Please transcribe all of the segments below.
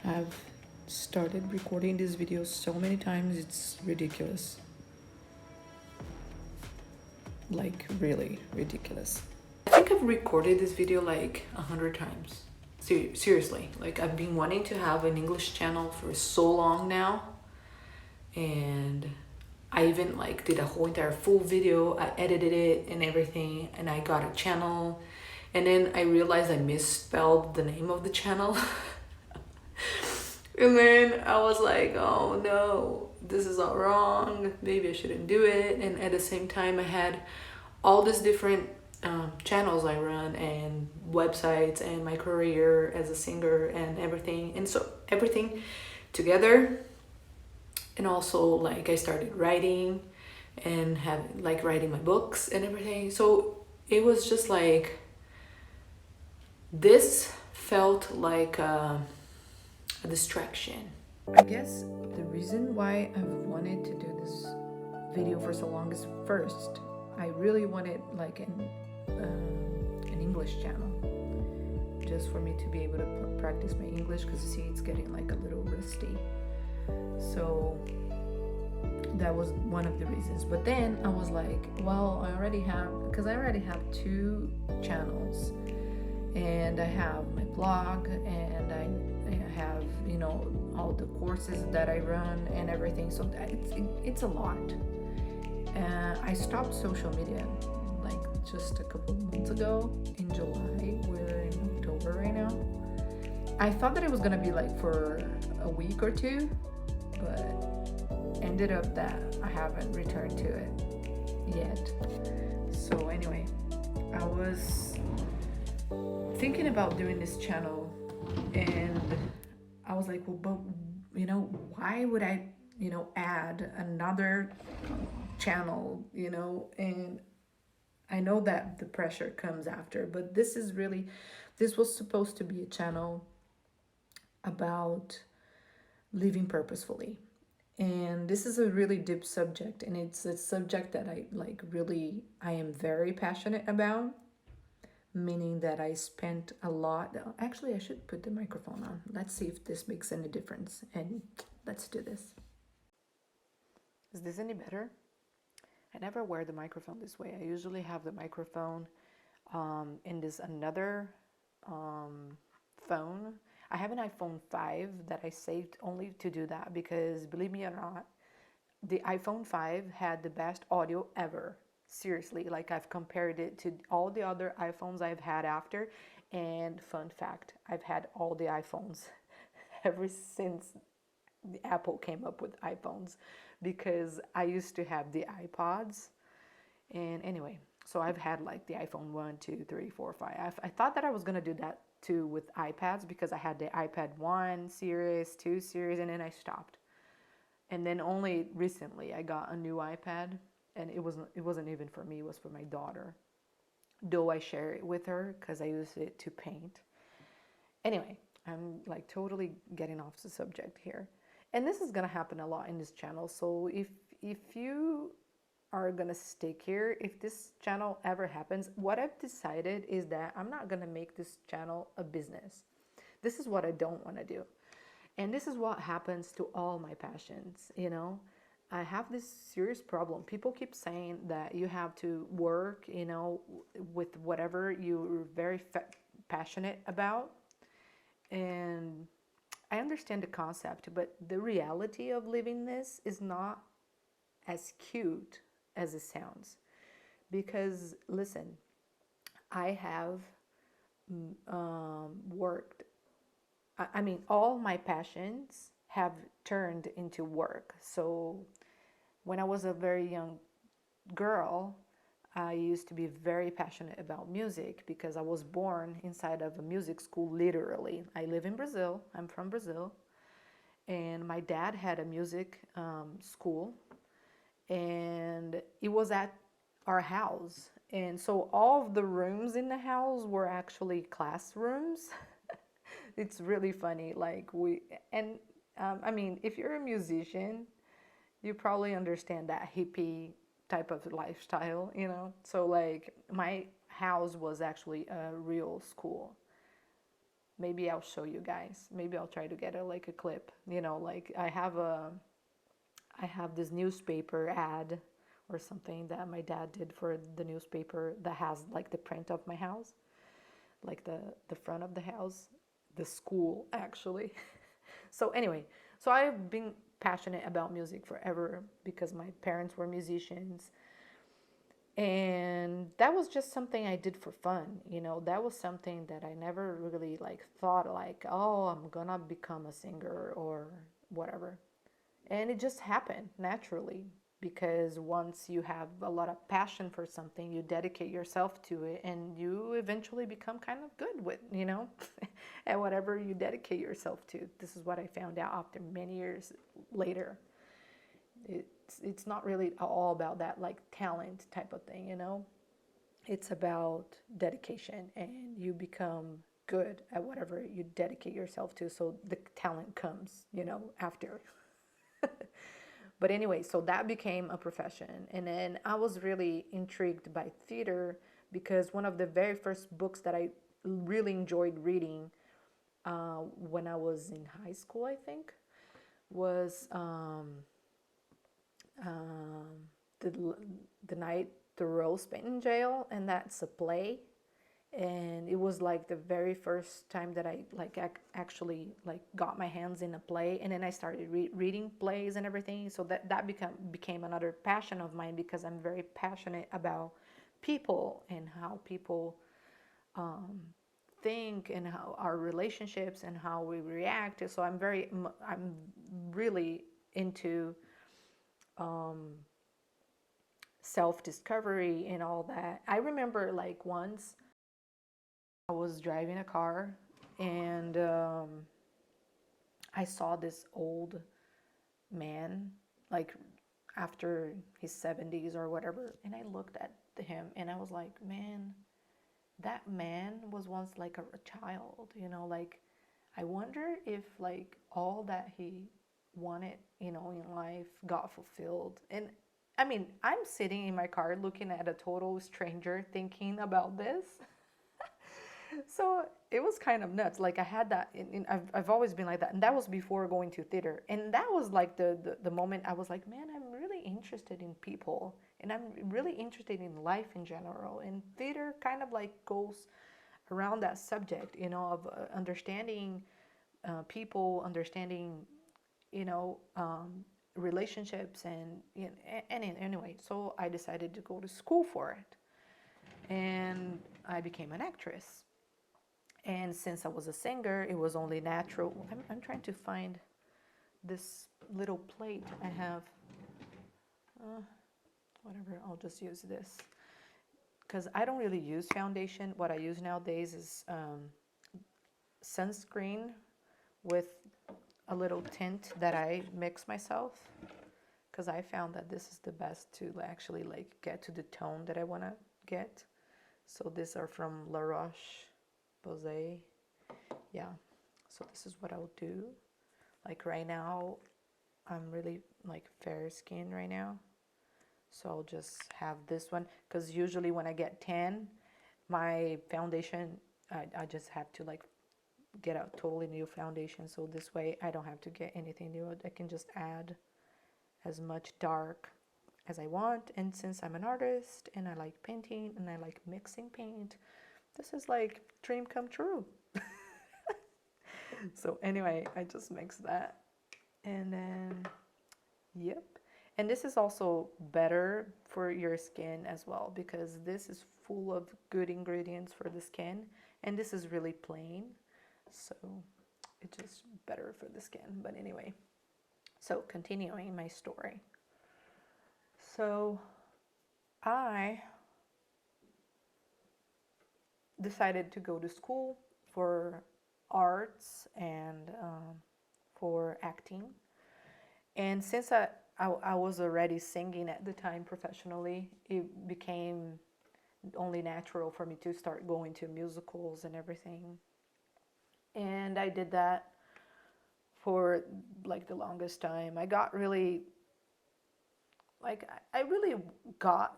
I've started recording these videos so many times, it's ridiculous. Like, really ridiculous. I think I've recorded this video like 100 times. Seriously, like I've been wanting to have an English channel for so long now. And I even like did a whole entire full video. I edited it and everything, and I got a channel. And then I realized I misspelled the name of the channel. And then I was like, oh no, this is all wrong. Maybe I shouldn't do it. And at the same time, I had all these different channels I run and websites and my career as a singer and everything. And so everything together. And also, like, I started writing and have like writing my books and everything. So it was just like, this felt like a distraction. I guess the reason why I've wanted to do this video for so long is, first, I really wanted like an English channel, just for me to be able to practice my English, because you see it's getting like a little rusty. So that was one of the reasons. But then I was like, well, I already have 2 channels, and I have my blog, and I have, all the courses that I run and everything. So it's a lot. I stopped social media like just a couple months ago in July. We're in October right now. I thought that it was gonna be like for a week or two, but ended up that I haven't returned to it yet. So anyway, I was thinking about doing this channel, and I was like, well, but why would I add another channel, and I know that the pressure comes after, but this was supposed to be a channel about living purposefully. And this is a really deep subject, and it's a subject that I am very passionate about, meaning that I spent a lot. Actually, I should put the microphone on. Let's see if this makes any difference, and let's do this. Is this any better? I never wear the microphone this way. I usually have the microphone in this another phone. I have an iPhone 5 that I saved only to do that, because believe me or not, the iPhone 5 had the best audio ever. Seriously, like, I've compared it to all the other iPhones I've had after. And fun fact, I've had all the iPhones ever since the Apple came up with iPhones, because I used to have the iPods. And anyway, so I've had like the iPhone 1, 2, 3, 4, 5. I thought that I was gonna do that too with iPads, because I had the iPad 1 series, 2 series, and then I stopped. And then only recently I got a new iPad, and it wasn't even for me, it was for my daughter. Though I share it with her because I use it to paint. Anyway, I'm like totally getting off the subject here. And this is gonna happen a lot in this channel. So if you are gonna stick here, if this channel ever happens, what I've decided is that I'm not gonna make this channel a business. This is what I don't want to do. And this is what happens to all my passions, I have this serious problem. People keep saying that you have to work, with whatever you're very passionate about. And I understand the concept, but the reality of living this is not as cute as it sounds. Because listen, I have worked, all my passions have turned into work. So when I was a very young girl, I used to be very passionate about music, because I was born inside of a music school, literally. I live in Brazil. I'm from Brazil. And my dad had a music school, and it was at our house. And so all of the rooms in the house were actually classrooms. It's really funny. If you're a musician, you probably understand that hippie type of lifestyle, So like, my house was actually a real school. Maybe I'll show you guys. Maybe I'll try to get a clip. Like I have this newspaper ad or something that my dad did for the newspaper that has like the print of my house, like the front of the house, the school actually. So anyway, so I've been passionate about music forever because my parents were musicians, and that was just something I did for fun. That was something that I never really like thought like, oh, I'm gonna become a singer or whatever. And it just happened naturally, because once you have a lot of passion for something, you dedicate yourself to it, and you eventually become kind of good with, at whatever you dedicate yourself to. This is what I found out after many years later. It's not really all about that like talent type of thing. It's about dedication, and you become good at whatever you dedicate yourself to, so the talent comes, after. But anyway, so that became a profession. And then I was really intrigued by theater, because one of the very first books that I really enjoyed reading when I was in high school, I think, was the Night Thoreau spent in jail. And that's a play. And it was like the very first time that I like actually like got my hands in a play. And then I started reading plays and everything. So that became another passion of mine, because I'm very passionate about people and how people think, and how our relationships and how we react. So I'm really into self-discovery and all that. I remember like once I was driving a car, and I saw this old man, like after his 70s or whatever, and I looked at him and I was like, man, that man was once like a child, like I wonder if like all that he wanted, in life got fulfilled. And I mean, I'm sitting in my car looking at a total stranger thinking about this. So it was kind of nuts. Like I had that, I've always been like that. And that was before going to theater. And that was like the moment I was like, man, I'm really interested in people. And I'm really interested in life in general. And theater kind of like goes around that subject, of understanding people, understanding, you know, um, relationships. And anyway, so I decided to go to school for it. And I became an actress. And since I was a singer, it was only natural. I'm trying to find this little plate I have. Whatever, I'll just use this. Because I don't really use foundation. What I use nowadays is sunscreen with a little tint that I mix myself. Because I found that this is the best to actually like get to the tone that I want to get. So these are from La Roche-Posay. Yeah, so this is what I'll do. Like right now, I'm really like fair skin right now. So I'll just have this one, because usually when I get tan, my foundation, I just have to like get a totally new foundation. So this way I don't have to get anything new. I can just add as much dark as I want. And since I'm an artist and I like painting and I like mixing paint, this is like dream come true. So anyway, I just mix that, and then yep. And this is also better for your skin as well, because this is full of good ingredients for the skin, and this is really plain, so it's just better for the skin. But anyway, so continuing my story. So I decided to go to school for arts and for acting. And since I was already singing at the time professionally, it became only natural for me to start going to musicals and everything. And I did that for like the longest time. I got really, like, I really got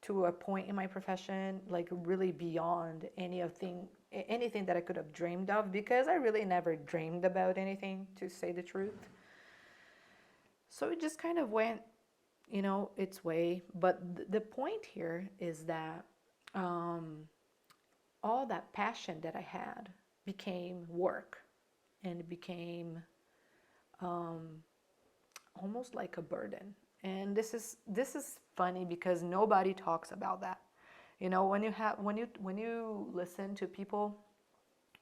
to a point in my profession, like really beyond anything that I could have dreamed of, because I really never dreamed about anything, to say the truth. So it just kind of went, its way. But the point here is that all that passion that I had became work, and it became almost like a burden. And this is funny because nobody talks about that. When you listen to people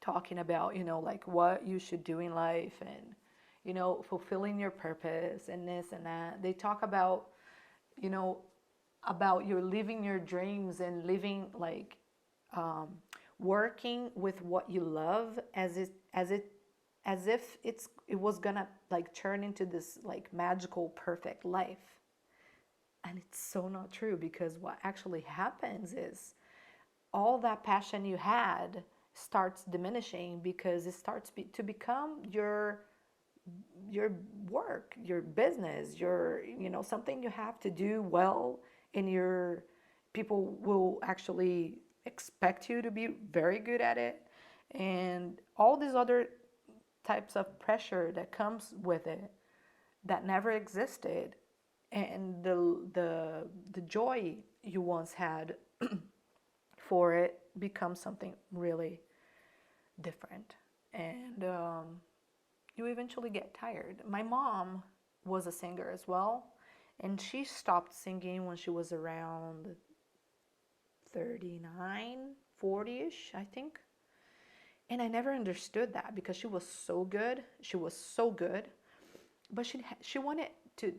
talking about, like what you should do in life, and fulfilling your purpose and this and that, they talk about, you know about your living your dreams and living like working with what you love, as if it was gonna like turn into this like magical perfect life. And it's so not true, because what actually happens is all that passion you had starts diminishing, because it starts to become your work, your business, your something you have to do well, and your people will actually expect you to be very good at it, and all these other types of pressure that comes with it that never existed, and the joy you once had for it becomes something really different. And you eventually get tired. My mom was a singer as well, and she stopped singing when she was around 39, 40-ish, I think. And I never understood that, because she was so good. She was so good, but she wanted to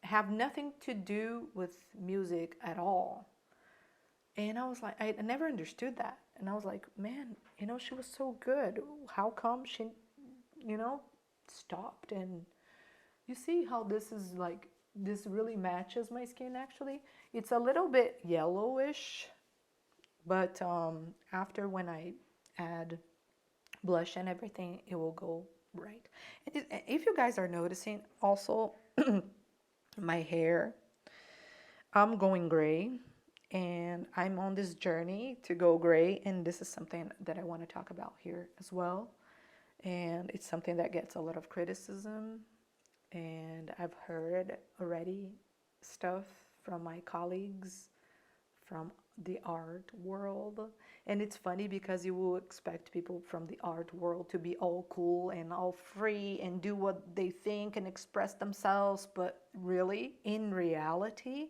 have nothing to do with music at all. And I was like, I never understood that. And I was like, man, she was so good. How come she, you know, stopped? And you see how this is like, this really matches my skin actually. It's a little bit yellowish, but after when I add blush and everything, it will go right. And if you guys are noticing also, my hair, I'm going gray, and I'm on this journey to go gray, and this is something that I want to talk about here as well. And it's something that gets a lot of criticism, and I've heard already stuff from my colleagues from the art world. And it's funny because you will expect people from the art world to be all cool and all free and do what they think and express themselves, but really, in reality,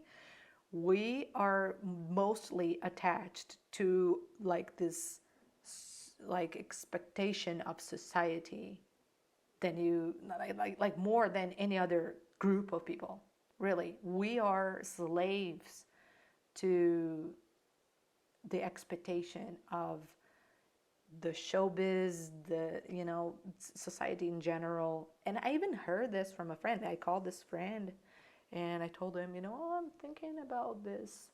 we are mostly attached to like this like expectation of society than you like more than any other group of people. Really, we are slaves to the expectation of the showbiz, the society in general. And I even heard this from a friend. I called this friend and I told him, oh, I'm thinking about this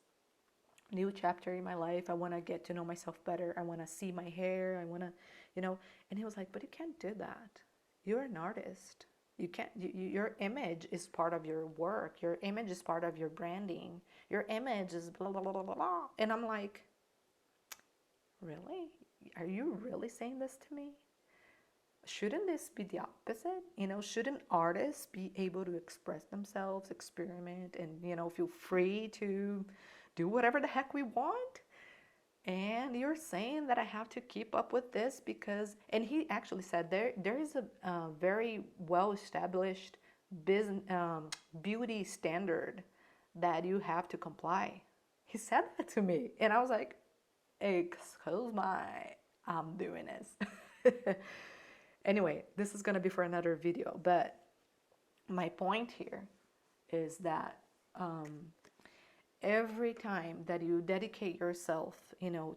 new chapter in my life. I want to get to know myself better. I want to see my hair. I want to, and he was like, but you can't do that. You're an artist. You can't, your image is part of your work. Your image is part of your branding. Your image is blah, blah, blah, blah, blah. And I'm like, really? Are you really saying this to me? Shouldn't this be the opposite? Shouldn't artists be able to express themselves, experiment, and, feel free to do whatever the heck we want? And you're saying that I have to keep up with this because, and he actually said there is a very well established business beauty standard that you have to comply. He said that to me, and I was like, excuse my, I'm doing this. Anyway, this is gonna be for another video, but my point here is that every time that you dedicate yourself,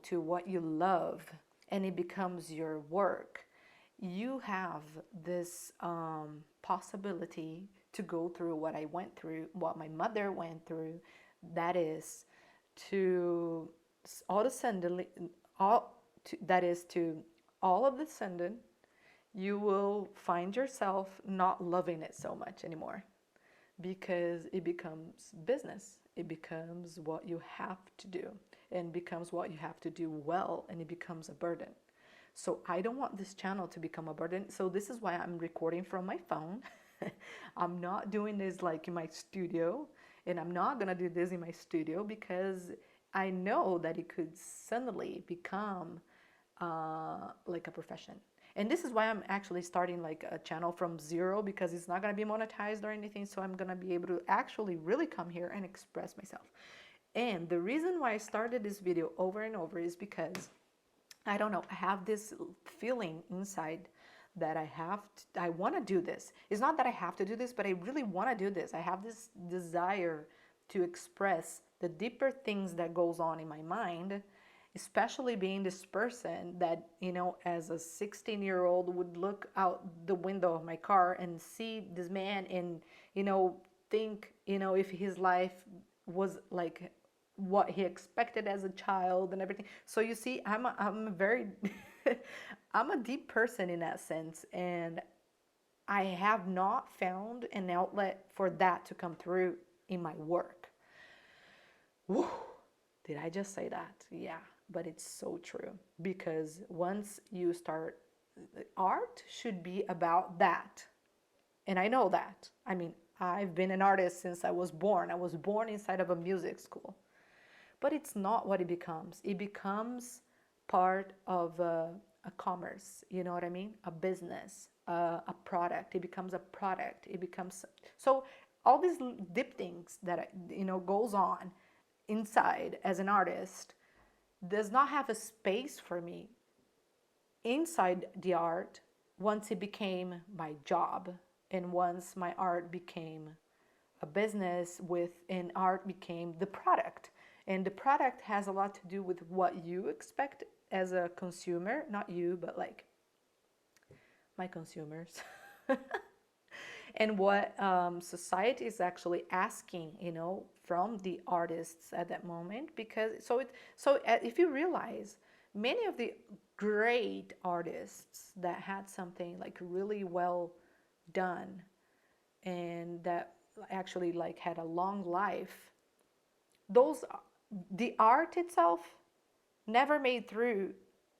to what you love, and it becomes your work, you have this possibility to go through what I went through, what my mother went through. That is to all of a sudden, all of a sudden, you will find yourself not loving it so much anymore, because it becomes business. It becomes what you have to do, and becomes what you have to do well, and it becomes a burden. So I don't want this channel to become a burden. So this is why I'm recording from my phone. I'm not doing this like in my studio, and I'm not gonna do this in my studio because I know that it could suddenly become like a profession. And this is why I'm actually starting like a channel from zero, because it's not gonna be monetized or anything. So I'm gonna be able to actually really come here and express myself. And the reason why I started this video over and over is because I don't know, I have this feeling inside that I want to do this. It's not that I have to do this, but I really want to do this. I have this desire to express the deeper things that goes on in my mind, especially being this person that, you know, as a 16-year-old would look out the window of my car and see this man and, you know, think, you know, if his life was like what he expected as a child and everything. So you see, I'm a very I'm a deep person in that sense, and I have not found an outlet for that to come through in my work. Woo, did I just say that? Yeah, but it's so true, because once you start, art should be about that. And I know that. I mean, I've been an artist since I was born. I was born inside of a music school. But it's not what it becomes. It becomes part of a commerce, you know what I mean? A business, a product. It becomes a product. It becomes, so all these deep things that, you know, goes on inside as an artist does not have a space for me inside the art once it became my job, and once my art became a business with, and art became the product. And the product has a lot to do with what you expect as a consumer, not you, but like my consumers. And what society is actually asking, you know, from the artists at that moment. Because if you realize, many of the great artists that had something like really well done and that actually like had a long life, those, the art itself never made through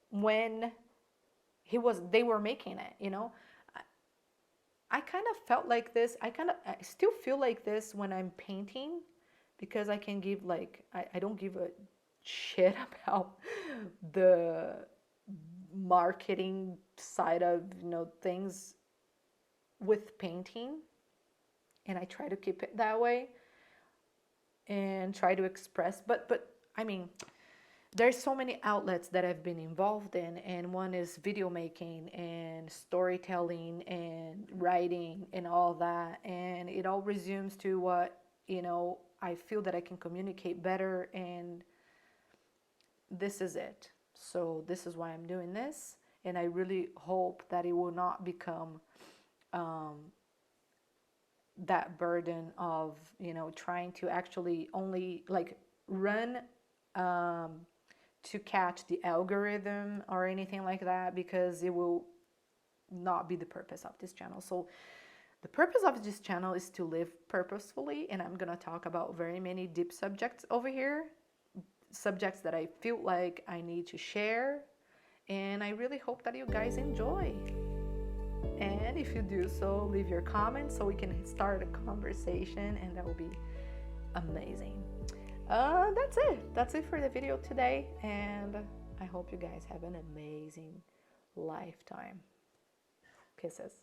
when they were making it, you know. I kind of felt like this. I still feel like this when I'm painting, because I can give like, I don't give a shit about the marketing side of, you know, things with painting, and I try to keep it that way and try to express, but I mean, there's so many outlets that I've been involved in, and one is video making and storytelling and writing and all that, and it all resumes to what, you know, I feel that I can communicate better, and this is it. So this is why I'm doing this, and I really hope that it will not become that burden of, you know, trying to actually only like run to catch the algorithm or anything like that, because it will not be the purpose of this channel. So the purpose of this channel is to live purposefully, and I'm gonna talk about very many deep subjects over here, subjects that I feel like I need to share, and I really hope that you guys enjoy. And if you do so, leave your comments so we can start a conversation, and that will be amazing. That's it for the video today, and I hope you guys have an amazing lifetime. Kisses.